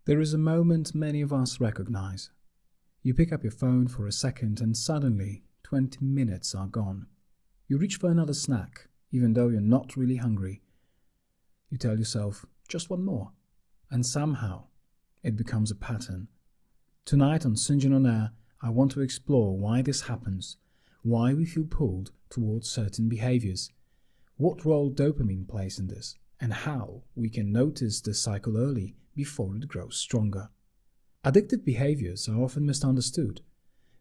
There is a moment many of us recognize. You pick up your phone for a second and suddenly 20 minutes are gone. You reach for another snack, even though you're not really hungry. You tell yourself, just one more. And somehow, it becomes a pattern. Tonight on St. John On Air, I want to explore why this happens, why we feel pulled towards certain behaviors, what role dopamine plays in this, and how we can notice the cycle early before it grows stronger. Addictive behaviors are often misunderstood.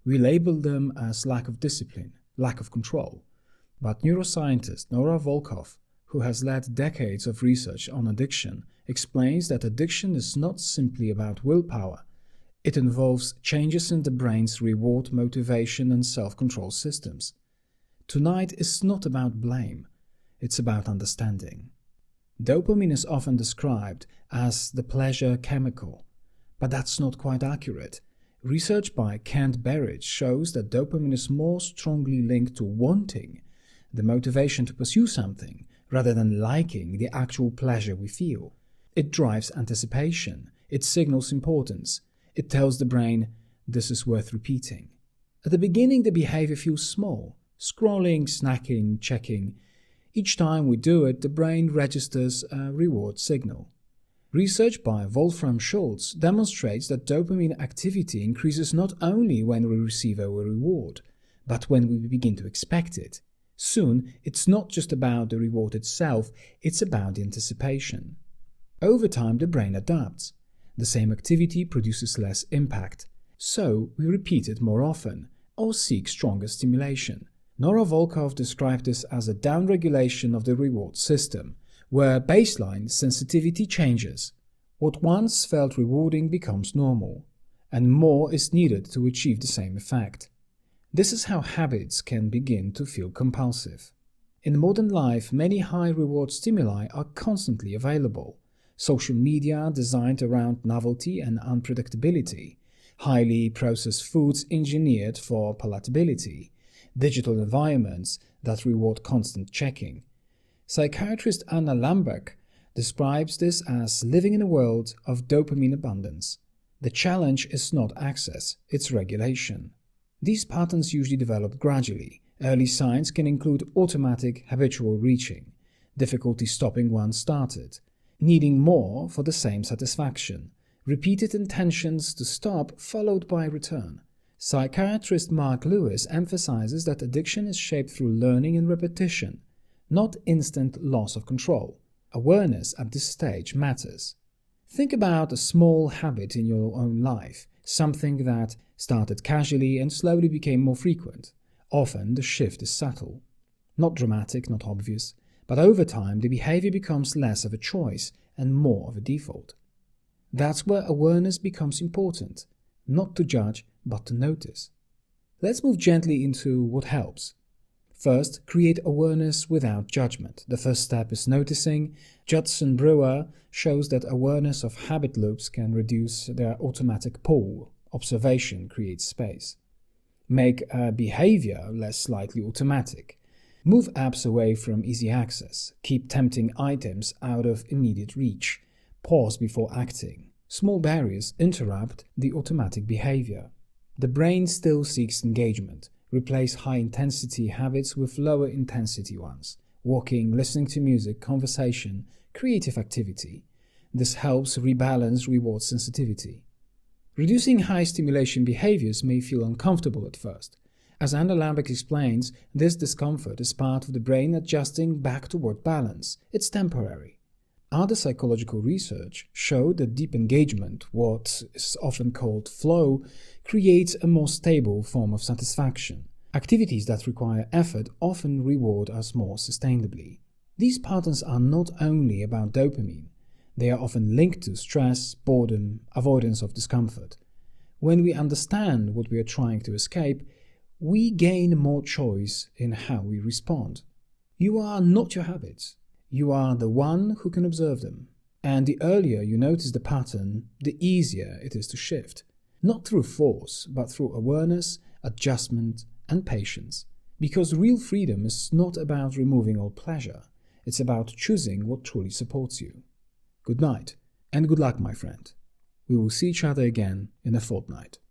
We label them as lack of discipline, lack of control. But neuroscientist Nora Volkow, who has led decades of research on addiction, explains that addiction is not simply about willpower. It involves changes in the brain's reward, motivation, and self-control systems. Tonight is not about blame. It's about understanding. Dopamine is often described as the pleasure chemical, but that's not quite accurate. Research by Berridge shows that dopamine is more strongly linked to wanting, the motivation to pursue something, rather than liking the actual pleasure we feel. It drives anticipation, it signals importance, it tells the brain, this is worth repeating. At the beginning, the behavior feels small, scrolling, snacking, checking. Each time we do it, the brain registers a reward signal. Research by Wolfram Schultz demonstrates that dopamine activity increases not only when we receive a reward, but when we begin to expect it. Soon, it's not just about the reward itself, it's about the anticipation. Over time, the brain adapts. The same activity produces less impact, so we repeat it more often or seek stronger stimulation. Nora Volkow described this as a downregulation of the reward system, where baseline sensitivity changes. What once felt rewarding becomes normal, and more is needed to achieve the same effect. This is how habits can begin to feel compulsive. In modern life, many high-reward stimuli are constantly available. Social media designed around novelty and unpredictability, highly processed foods engineered for palatability, digital environments that reward constant checking. Psychiatrist Anna Lembke describes this as living in a world of dopamine abundance. The challenge is not access, it's regulation. These patterns usually develop gradually. Early signs can include automatic, habitual reaching, difficulty stopping once started, needing more for the same satisfaction, repeated intentions to stop followed by return. Psychiatrist Mark Lewis emphasizes that addiction is shaped through learning and repetition, not instant loss of control. Awareness at this stage matters. Think about a small habit in your own life, something that started casually and slowly became more frequent. Often the shift is subtle, not dramatic, not obvious, but over time the behavior becomes less of a choice and more of a default. That's where awareness becomes important, not to judge but to notice. Let's move gently into what helps. First, create awareness without judgment. The first step is noticing. Judson Brewer shows that awareness of habit loops can reduce their automatic pull. Observation creates space. Make a behavior less slightly automatic. Move apps away from easy access. Keep tempting items out of immediate reach. Pause before acting. Small barriers interrupt the automatic behavior. The brain still seeks engagement. Replace high-intensity habits with lower-intensity ones. Walking, listening to music, conversation, creative activity. This helps rebalance reward sensitivity. Reducing high-stimulation behaviors may feel uncomfortable at first. As Anna Lembke explains, this discomfort is part of the brain adjusting back toward balance. It's temporary. Other psychological research showed that deep engagement, what is often called flow, creates a more stable form of satisfaction. Activities that require effort often reward us more sustainably. These patterns are not only about dopamine. They are often linked to stress, boredom, avoidance of discomfort. When we understand what we are trying to escape, we gain more choice in how we respond. You are not your habits. You are the one who can observe them. And the earlier you notice the pattern, the easier it is to shift. Not through force, but through awareness, adjustment, and patience. Because real freedom is not about removing all pleasure. It's about choosing what truly supports you. Good night, and good luck, my friend. We will see each other again in a fortnight.